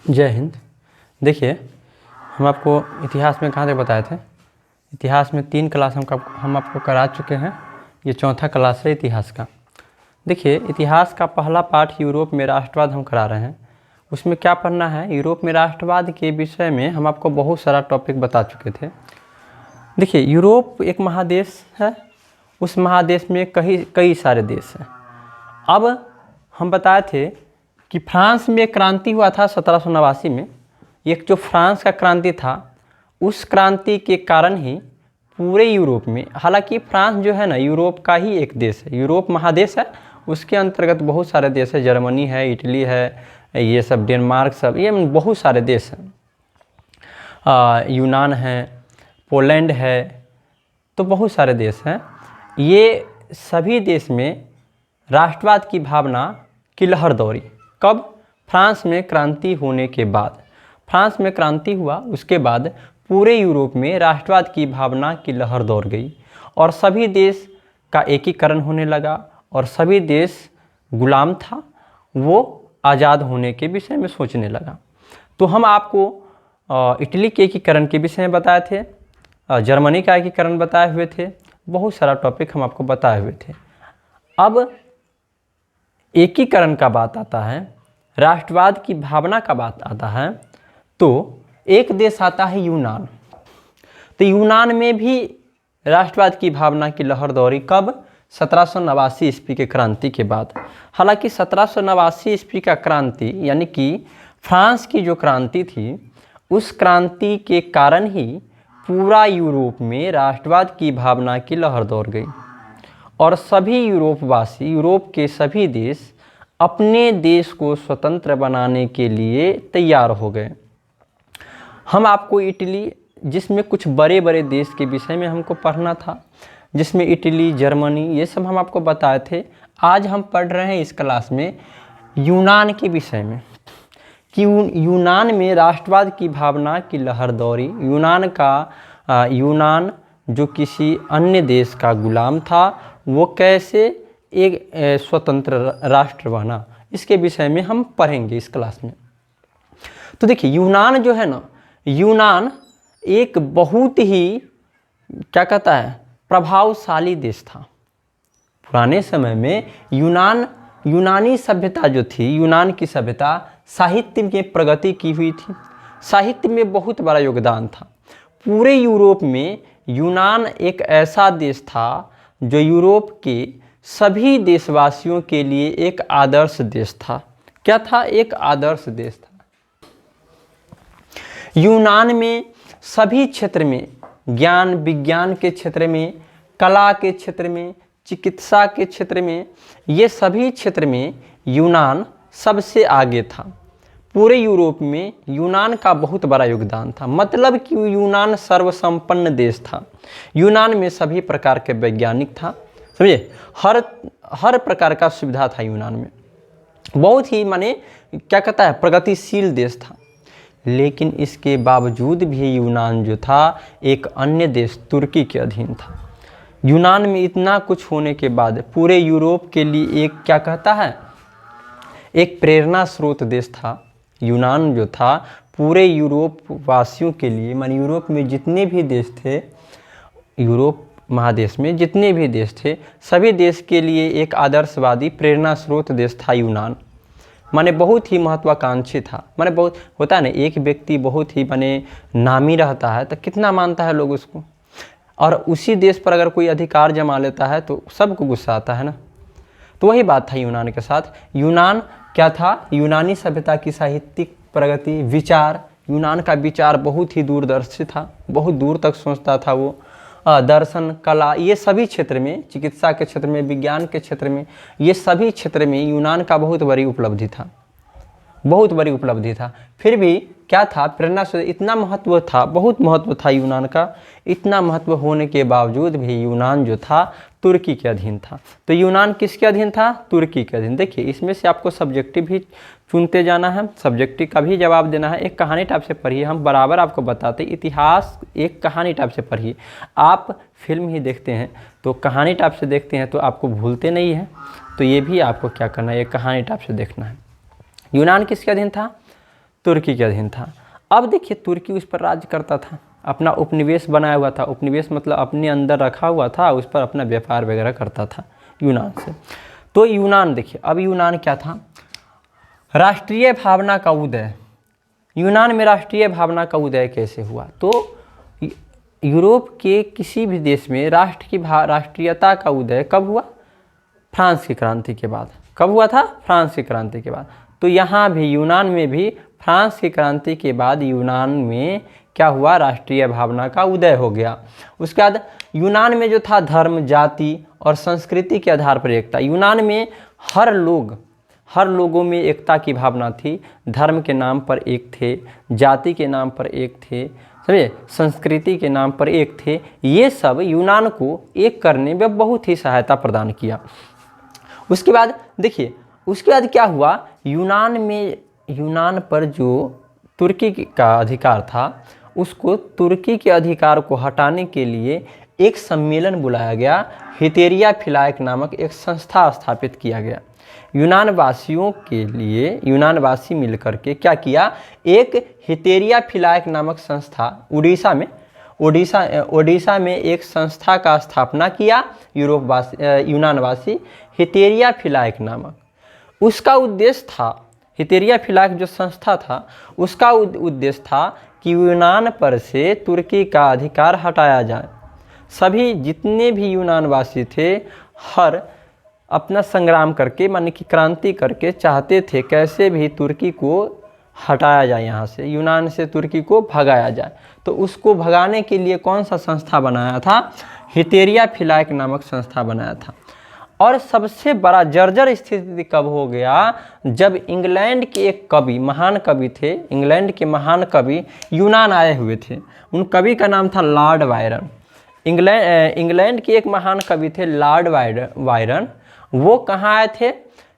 जय हिंद। देखिए, हम आपको इतिहास में कहाँ तक बताए थे। इतिहास में 3 क्लास हम आपको करा चुके हैं। ये चौथा क्लास है इतिहास का। देखिए, इतिहास का पहला पाठ यूरोप में राष्ट्रवाद हम करा रहे हैं। उसमें क्या पढ़ना है, यूरोप में राष्ट्रवाद के विषय में हम आपको बहुत सारा टॉपिक बता चुके थे। देखिए, यूरोप एक महादेश है। उस महादेश में कई सारे देश हैं। अब हम बताए थे कि फ्रांस में क्रांति हुआ था 1789 में। एक जो फ्रांस का क्रांति था, उस क्रांति के कारण ही पूरे यूरोप में, हालांकि फ्रांस जो है ना यूरोप का ही एक देश है, यूरोप महादेश है, उसके अंतर्गत बहुत सारे देश है, जर्मनी है, इटली है, ये सब डेनमार्क, सब ये बहुत सारे देश हैं, यूनान है, पोलैंड है, तो बहुत सारे देश हैं। ये सभी देश में राष्ट्रवाद की भावना की लहर दौड़ी। कब? फ्रांस में क्रांति होने के बाद। फ्रांस में क्रांति हुआ, उसके बाद पूरे यूरोप में राष्ट्रवाद की भावना की लहर दौड़ गई और सभी देश का एकीकरण होने लगा और सभी देश गुलाम था, वो आज़ाद होने के विषय में सोचने लगा। तो हम आपको इटली के एकीकरण के विषय में बताए थे, जर्मनी का एकीकरण बताए हुए थे, बहुत सारा टॉपिक हम आपको बताए हुए थे। अब एकीकरण का बात आता है, राष्ट्रवाद की भावना का बात आता है, तो एक देश आता है यूनान। तो यूनान में भी राष्ट्रवाद की भावना की लहर दौड़ी। कब? 1789 ईस्वी के क्रांति के बाद। हालांकि 1789 ईस्वी का क्रांति यानी कि फ्रांस की जो क्रांति थी, उस क्रांति के कारण ही पूरा यूरोप में राष्ट्रवाद की भावना की लहर दौड़ गई और सभी यूरोपवासी, यूरोप के सभी देश अपने देश को स्वतंत्र बनाने के लिए तैयार हो गए। हम आपको इटली, जिसमें कुछ बड़े बड़े देश के विषय में हमको पढ़ना था, जिसमें इटली, जर्मनी, ये सब हम आपको बताए थे। आज हम पढ़ रहे हैं इस क्लास में यूनान के विषय में कि यूनान में राष्ट्रवाद की भावना की लहर दौड़ी। यूनान जो किसी अन्य देश का गुलाम था, वो कैसे एक स्वतंत्र राष्ट्र बना, इसके विषय में हम पढ़ेंगे इस क्लास में। तो देखिए, यूनान जो है ना, यूनान एक बहुत ही क्या कहता है प्रभावशाली देश था। पुराने समय में यूनानी सभ्यता जो थी, यूनान की सभ्यता साहित्य में प्रगति की हुई थी, साहित्य में बहुत बड़ा योगदान था। पूरे यूरोप में यूनान एक ऐसा देश था जो यूरोप के सभी देशवासियों के लिए एक आदर्श देश था। क्या था? एक आदर्श देश था। यूनान में सभी क्षेत्र में, ज्ञान विज्ञान के क्षेत्र में, कला के क्षेत्र में, चिकित्सा के क्षेत्र में, ये सभी क्षेत्र में यूनान सबसे आगे था। पूरे यूरोप में यूनान का बहुत बड़ा योगदान था। मतलब कि यूनान सर्वसंपन्न देश था। यूनान में सभी प्रकार के वैज्ञानिक था, समझे, हर प्रकार का सुविधा था यूनान में। बहुत ही माने क्या कहता है प्रगतिशील देश था। लेकिन इसके बावजूद भी यूनान जो था एक अन्य देश तुर्की के अधीन था। यूनान में इतना कुछ होने के बाद पूरे यूरोप के लिए एक क्या कहता है एक प्रेरणा स्रोत देश था। यूनान जो था पूरे यूरोप वासियों के लिए, माने यूरोप में जितने भी देश थे, यूरोप महादेश में जितने भी देश थे, सभी देश के लिए एक आदर्शवादी प्रेरणा स्रोत देश था यूनान। माने बहुत ही महत्वाकांक्षी था। माने बहुत होता है ना, एक व्यक्ति बहुत ही माने नामी रहता है तो कितना मानता है लोग उसको, और उसी देश पर अगर कोई अधिकार जमा लेता है तो सबको गुस्सा आता है ना। तो वही बात था यूनान के साथ। यूनान क्या था? यूनानी सभ्यता की साहित्यिक प्रगति, विचार, यूनान का विचार बहुत ही दूरदर्शी था, बहुत दूर तक सोचता था वो। दर्शन, कला, ये सभी क्षेत्र में, चिकित्सा के क्षेत्र में, विज्ञान के क्षेत्र में, ये सभी क्षेत्र में यूनान का बहुत बड़ी उपलब्धि था, बहुत बड़ी उपलब्धि था। फिर भी क्या था, प्रेरणा से इतना महत्व था, बहुत महत्व था यूनान का। इतना महत्व होने के बावजूद भी यूनान जो था तुर्की के अधीन था। तो यूनान किसके अधीन था? तुर्की के अधीन। देखिए, इसमें से आपको सब्जेक्टिव भी चुनते जाना है, सब्जेक्टिव का भी जवाब देना है। एक कहानी टाइप से पढ़िए, हम बराबर आपको बताते इतिहास एक कहानी टाइप से पढ़िए। आप फिल्म ही देखते हैं तो कहानी टाइप से देखते हैं तो आपको भूलते नहीं हैं, तो ये भी आपको क्या करना है, एक कहानी टाइप से देखना है। यूनान किसके अधीन था? तुर्की के अधीन था। अब देखिए तुर्की उस पर राज्य करता था, अपना उपनिवेश बनाया हुआ था। उपनिवेश मतलब अपने अंदर रखा हुआ था, उस पर अपना व्यापार वगैरह करता था यूनान से। तो यूनान देखिए, अब यूनान क्या था, राष्ट्रीय भावना का उदय। यूनान में राष्ट्रीय भावना का उदय कैसे हुआ? तो यूरोप के किसी भी देश में राष्ट्रीयता का उदय कब हुआ? फ्रांस की क्रांति के बाद। कब हुआ था? फ्रांस की क्रांति के बाद। तो यहाँ भी यूनान में भी फ्रांस की क्रांति के बाद यूनान में क्या हुआ? राष्ट्रीय भावना का उदय हो गया। उसके बाद यूनान में जो था धर्म, जाति और संस्कृति के आधार पर एकता। यूनान में हर लोगों में एकता की भावना थी। धर्म के नाम पर एक थे, जाति के नाम पर एक थे, समझे, संस्कृति के नाम पर एक थे। ये सब यूनान को एक करने में बहुत ही सहायता प्रदान किया। उसके बाद देखिए, उसके बाद क्या हुआ? यूनान पर जो तुर्की का अधिकार था, उसको तुर्की के अधिकार को हटाने के लिए एक सम्मेलन बुलाया गया। हितेरिया फिलाइक नामक एक संस्था स्थापित किया गया। यूनानवासियों के लिए यूनानवासी मिलकर के क्या किया? एक हितेरिया फिलाइक नामक संस्था ओडिशा में एक संस्था का स्थापना किया। यूनानवासी हितेरिया फिलाइक नामक। उसका उद्देश्य था, हितेरिया फिलाइक जो संस्था था उसका उद्देश्य था कि यूनान पर से तुर्की का अधिकार हटाया जाए। सभी जितने भी यूनानवासी थे हर अपना संग्राम करके, माने कि क्रांति करके चाहते थे कैसे भी तुर्की को हटाया जाए, यहाँ से यूनान से तुर्की को भगाया जाए। तो उसको भगाने के लिए कौन सा संस्था बनाया था? हितेरिया फिलाइक नामक संस्था बनाया था। और सबसे बड़ा जर्जर स्थिति कब हो गया? जब इंग्लैंड के एक कवि, महान कवि थे, इंग्लैंड के महान कवि यूनान आए हुए थे। उन कवि का नाम था लॉर्ड बायरन। इंग्लैंड के एक महान कवि थे लॉर्ड बायरन। वो कहाँ आए थे?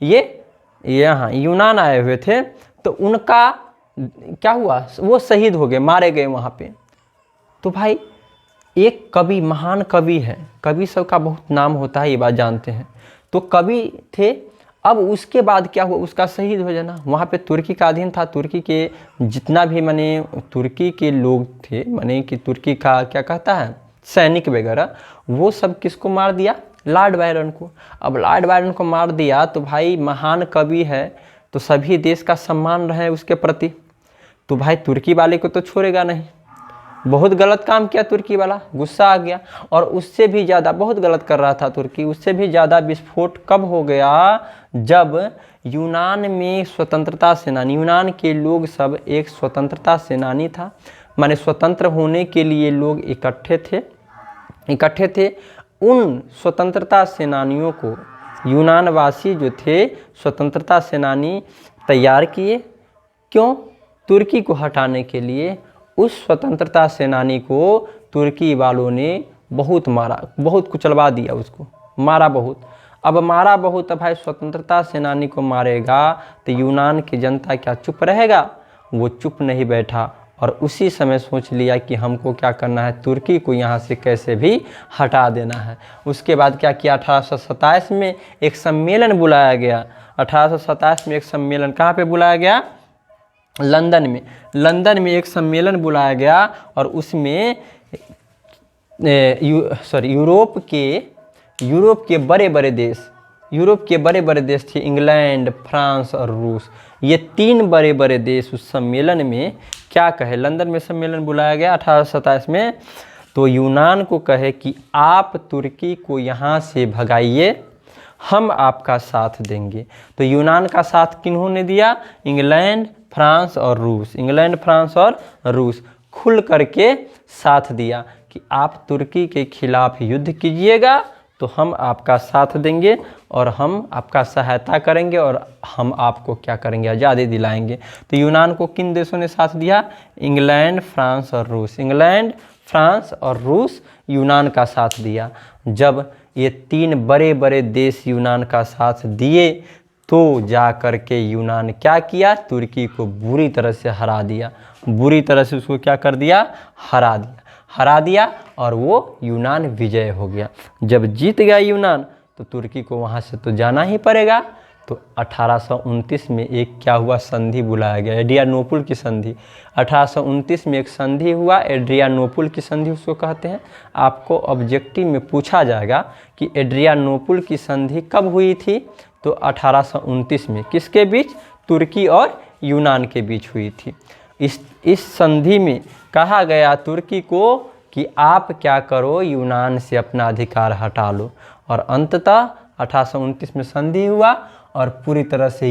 ये यहाँ यूनान आए हुए थे। तो उनका क्या हुआ? वो शहीद हो गए, मारे गए वहाँ पे। तो भाई एक कवि, महान कवि है, कवि सब का बहुत नाम होता है, ये बात जानते हैं। तो कवि थे। अब उसके बाद क्या हुआ? उसका शहीद हो जाना। वहाँ पे तुर्की का अधीन था। तुर्की के जितना भी माने तुर्की के लोग थे, माने कि तुर्की का क्या कहता है, सैनिक वगैरह, वो सब किसको मार दिया? लॉर्ड बायरन को। अब लॉर्ड बायरन को मार दिया तो भाई महान कवि है तो सभी देश का सम्मान रहे उसके प्रति। तो भाई तुर्की वाले को तो छोड़ेगा नहीं। बहुत गलत काम किया तुर्की वाला, गुस्सा आ गया। और उससे भी ज़्यादा बहुत गलत कर रहा था तुर्की। उससे भी ज़्यादा विस्फोट कब हो गया? जब यूनान में स्वतंत्रता सेनानी, यूनान के लोग सब एक स्वतंत्रता सेनानी था, माने स्वतंत्र होने के लिए लोग इकट्ठे थे। उन स्वतंत्रता सेनानियों को यूनानवासी जो थे स्वतंत्रता सेनानी तैयार किए। क्यों? तुर्की को हटाने के लिए। उस स्वतंत्रता सेनानी को तुर्की वालों ने बहुत मारा, बहुत कुचलवा दिया, उसको मारा बहुत। अब मारा बहुत, अब भाई स्वतंत्रता सेनानी को मारेगा तो यूनान की जनता क्या चुप रहेगा? वो चुप नहीं बैठा और उसी समय सोच लिया कि हमको क्या करना है, तुर्की को यहाँ से कैसे भी हटा देना है। उसके बाद क्या किया? 1827 में एक सम्मेलन बुलाया गया। 1827 में एक सम्मेलन कहाँ पे बुलाया गया? लंदन में एक सम्मेलन बुलाया गया। और उसमें यूरोप के बड़े बड़े देश थे, इंग्लैंड, फ्रांस और रूस। ये 3 बड़े बड़े देश उस सम्मेलन में क्या कहे? लंदन में सम्मेलन बुलाया गया 1827 में। तो यूनान को कहे कि आप तुर्की को यहाँ से भगाइए, हम आपका साथ देंगे। तो यूनान का साथ किन्होंने दिया? इंग्लैंड, फ्रांस और रूस खुल करके साथ दिया कि आप तुर्की के खिलाफ युद्ध कीजिएगा तो हम आपका साथ देंगे और हम आपका सहायता करेंगे और हम आपको क्या करेंगे? आज़ादी दिलाएंगे। तो यूनान को किन देशों ने साथ दिया? इंग्लैंड, फ्रांस और रूस। इंग्लैंड, फ्रांस और रूस यूनान का साथ दिया। जब ये 3 बड़े बड़े देश यूनान का साथ दिए तो जा कर के यूनान क्या किया? तुर्की को बुरी तरह से हरा दिया। बुरी तरह से उसको क्या कर दिया? हरा दिया और वो यूनान विजय हो गया। जब जीत गया यूनान तो तुर्की को वहाँ से तो जाना ही पड़ेगा। तो 1829 में एक क्या हुआ, संधि बुलाया गया, एड्रियानोपुल की संधि। 1829 में एक संधि हुआ, एड्रियानोपुल की संधि उसको कहते हैं। आपको ऑब्जेक्टिव में पूछा जाएगा कि एड्रियानोपुल की संधि कब हुई थी, तो 1829 में। किसके बीच, तुर्की और यूनान के बीच हुई थी। इस संधि में कहा गया तुर्की को कि आप क्या करो, यूनान से अपना अधिकार हटा लो। और अंततः 1829 में संधि हुआ और पूरी तरह से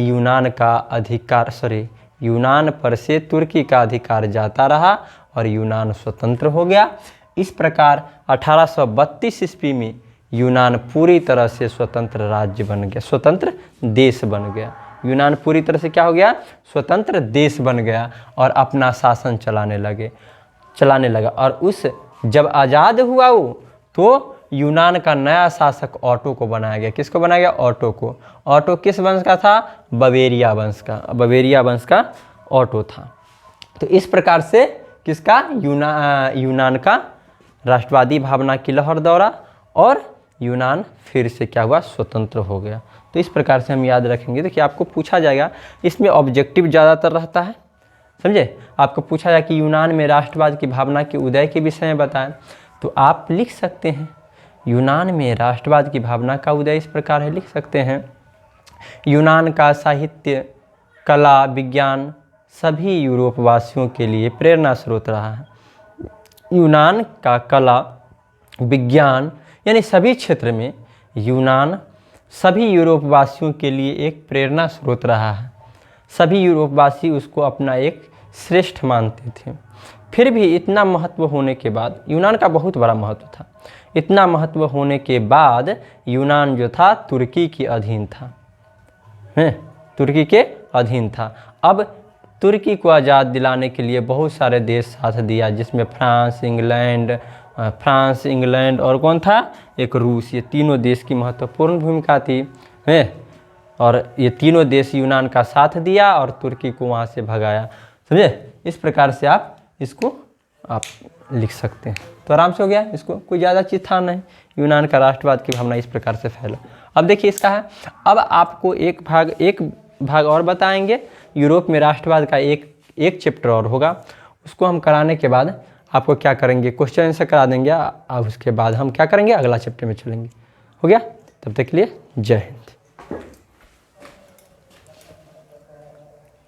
यूनान पर से तुर्की का अधिकार जाता रहा और यूनान स्वतंत्र हो गया। इस प्रकार 1832 ईस्वी में यूनान पूरी तरह से स्वतंत्र राज्य बन गया, स्वतंत्र देश बन गया। यूनान पूरी तरह से क्या हो गया, स्वतंत्र देश बन गया और अपना शासन चलाने लगा। और उस जब आज़ाद हुआ वो, तो यूनान का नया शासक ऑटो को बनाया गया। किसको बनाया गया, ऑटो को। ऑटो किस वंश का था, बवेरिया वंश का ऑटो था। तो इस प्रकार से किसका, यूनान का राष्ट्रवादी भावना की लहर दौड़ा और यूनान फिर से क्या हुआ, स्वतंत्र हो गया। तो इस प्रकार से हम याद रखेंगे। देखिए आपको पूछा जाएगा, इसमें ऑब्जेक्टिव ज़्यादातर रहता है, समझे। आपको पूछा जाए कि यूनान में राष्ट्रवाद की भावना के उदय के विषय में बताएं, तो आप लिख सकते हैं यूनान में राष्ट्रवाद की भावना का उदय इस प्रकार है, लिख सकते हैं। यूनान का साहित्य, कला, विज्ञान सभी यूरोपवासियों के लिए प्रेरणा स्रोत रहा है। यूनान का कला, विज्ञान यानी सभी क्षेत्र में यूनान सभी यूरोपवासियों के लिए एक प्रेरणा स्रोत रहा है। सभी यूरोपवासी उसको अपना एक श्रेष्ठ मानते थे। फिर भी इतना महत्व होने के बाद, यूनान का बहुत बड़ा महत्व था, इतना महत्व होने के बाद यूनान जो था तुर्की के अधीन था, तुर्की के अधीन था। अब तुर्की को आज़ाद दिलाने के लिए बहुत सारे देश साथ दिया, जिसमें फ्रांस, इंग्लैंड और कौन था, एक रूस। ये तीनों देश की महत्वपूर्ण भूमिका थी, और ये तीनों देश यूनान का साथ दिया और तुर्की को वहाँ से भगाया, समझे। इस प्रकार से आप इसको लिख सकते हैं। तो आराम से हो गया, इसको कोई ज़्यादा चीज़ था नहीं। यूनान का राष्ट्रवाद की भावना इस प्रकार से फैला। अब देखिए इसका है, अब आपको एक भाग और बताएंगे। यूरोप में राष्ट्रवाद का एक चैप्टर और होगा, उसको हम कराने के बाद आपको क्या करेंगे, क्वेश्चन आंसर करा देंगे। अब उसके बाद हम क्या करेंगे, अगला चैप्टर में चलेंगे। हो गया, तब तक के लिए जय हिंद।